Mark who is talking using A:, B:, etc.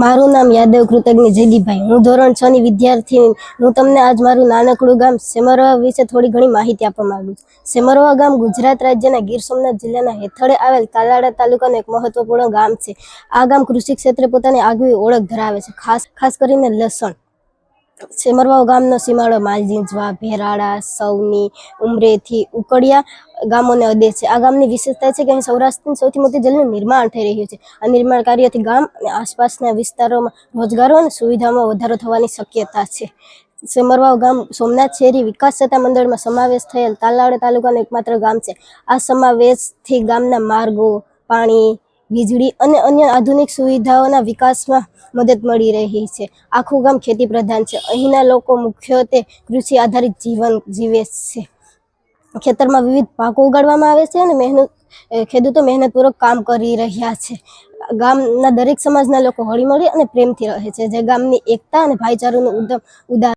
A: મારું નામ યાદવ કૃતજ્ઞ જયદીપભાઈ. હું ધોરણ 6 ની વિદ્યાર્થી. હું તમને આજ મારું નાનકડું ગામ સેમરવા વિશે થોડી ઘણી માહિતી આપવા માંગુ છું. સેમરવા ગામ ગુજરાત રાજ્યના ગીર સોમનાથ જિલ્લાના હેઠળે આવેલ તાલાળા તાલુકાનું એક મહત્વપૂર્ણ ગામ છે. આ ગામ કૃષિ ક્ષેત્રે પોતાની આગવી ઓળખ ધરાવે છે, ખાસ કરીને લસણ. સેમરવા ગામનો સીમાડો માલજીંજવા, ભેરાળા, સૌની, ઉમરેથી ઉકડિયા ગામોને અડે છે. આ ગામની વિશેષતા છે કે અહીં સૌરાષ્ટ્રની સૌથી મોટી જેલનું નિર્માણ થઈ રહ્યું છે. આ નિર્માણ કાર્યથી ગામ અને આસપાસના વિસ્તારોમાં રોજગારો અને સુવિધામાં વધારો થવાની શક્યતા છે. સેમરવા ગામ સોમનાથ શહેરી વિકાસ સત્તા મંડળમાં સમાવેશ થયેલ તાલાળા તાલુકાનું એકમાત્ર ગામ છે. આ સમાવેશથી ગામના માર્ગો, પાણી, વીજળી અને અન્ય આધુનિક સુવિધાઓના વિકાસમાં મદદ મળી રહી છે. આખું ગામ ખેતી પ્રધાન છે. અહીંના લોકો મુખ્યત્વે કૃષિ આધારિત જીવન જીવે છે. ખેતરમાં વિવિધ પાકો ઉગાડવામાં આવે છે અને ખેડૂતો મહેનતપૂર્વક કામ કરી રહ્યા છે. ગામના દરેક સમાજના લોકો હળીમળી અને પ્રેમથી રહે છે, જે ગામની એકતા અને ભાઈચારાનું ઉદાહરણ